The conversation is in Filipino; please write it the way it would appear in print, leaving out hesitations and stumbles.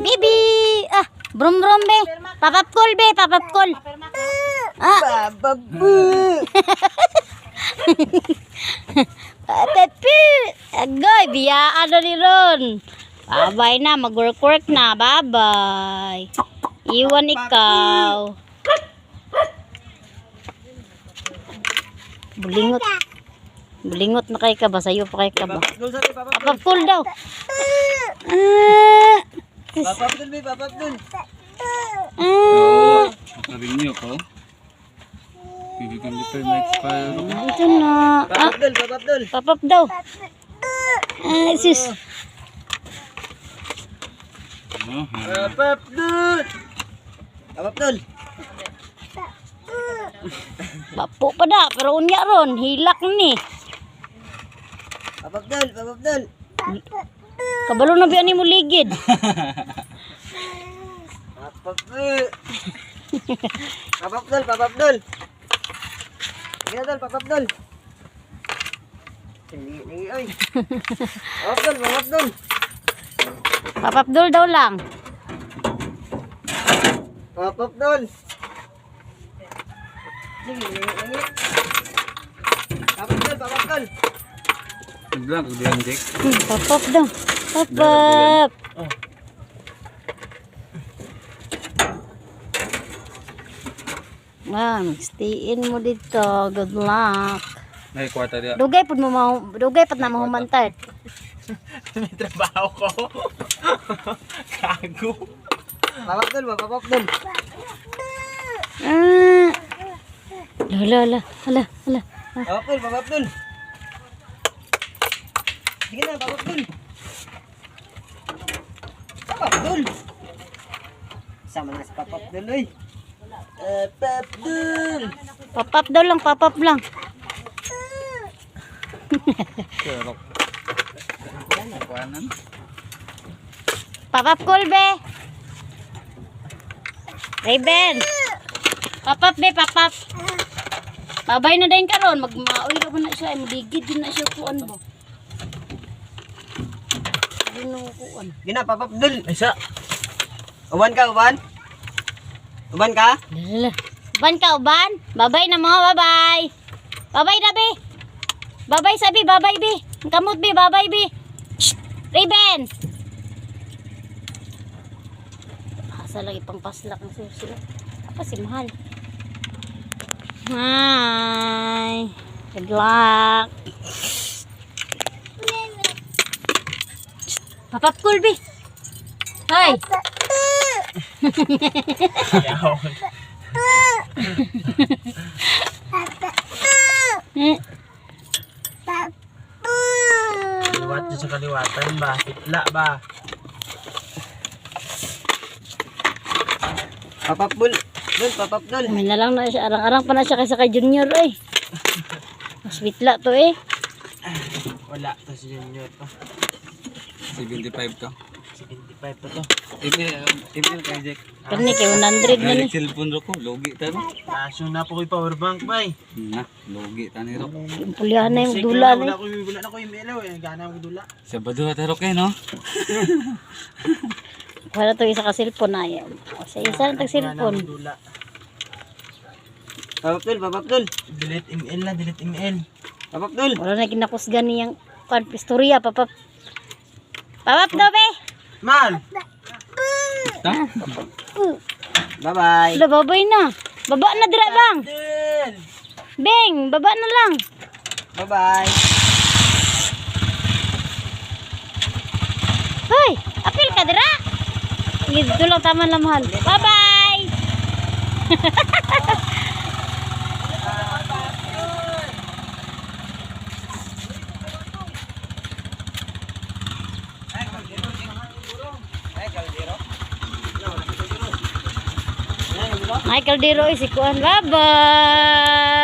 Bibi. Ah, brum brum be. Papapkol be, papapkol. Ah. Bababu. Pepe. Agoy, biyaan na ni Ron. Babay na, mag-work na. Babay. Iwan ikaw. Bulingot. Bulingot na kay ka ba? Sa'yo pa kay ka ba? Papapkol daw. Papapdul be, papapdul. Narinig ko. Bibigyan dito may expire. Ito na. Papapdul, papapdul. Papap daw. Sis. Papapdul. Papapdul. Bapo pa da. Pero unya ron. Hilak ni. Papapdul, papapdul. Kabalo na biyan ni mo ligid. Papapdul. Papapdul, papapdul. Sige dul, papapdul. Sige, oy. Papapdul, papapdul. Papapdol daw lang. Papapdul. Sige, sige. Papapdul, papapdul. Naglang ko diyan, Jack. Papap daw. Papap. Stayin mo dito. Good luck. May kwarta diya. Dugay pud mo dugay pud na mahumantad. May trabaho ko. Gago. Papapdul, papapdul. Hala. Papapdul, papapdul. Sige na, papapdul. Papapdul. Sama na si papapdul, oy. Papapdul. Papap daw lang, papap lang. Serok. Kuanan. Papap kolbe. Raven. Papap be, papap. Babay na din karon, magmaoy ra mo na siya, muligid din na siya kuan mo. Dino kuan. Gina, papapdul. Isa. Uban ka, uban? Uban ka? Lala. Uban ka, uban? Babay na mga babay. Babay na be. Babay sabi, babay be. Ang kamot be, babay be. Shh! Raven. Asa lagi pang paslak ng susi. Apa si mahal? Hi. Good luck. Papapkul be. Hi. Kaliwat dyan sa kaliwatan ba? Hitla ba? Papapdul. Dul, papapdul. May na lang na siya. Arang-arang pa na siya kaysa kay Junior eh. Mas bitla to eh. Wala to si Junior to. 75 ka. 75 pa to. Email kay Jack. Kani kay 100 na ni. Galit cellphone ro ko, logi ta ro. Kaso na po ko'y powerbank ba eh. Na, logi ta ni ro. Yung pulihan na yung dula na. Wala na ko yung ilaw eh. Gana ko dula. Sabado ta ro kay no. Wala to isa ka cellphone na yan. O sa isa na tag cellphone. Papapdul, papapdul. Delete email na, delete email. Papapdul. Wala na kinakusgan niyang pistorya. Papap daw be. Mal. Ta? Bye-bye. Wala babay na. Baba na dira bang. Beng, baba na lang. Bye-bye. Hoy, apil ka dira. Dito lang tama lang mahal. Bye-bye. Michael Dero isikuan. Bye-bye.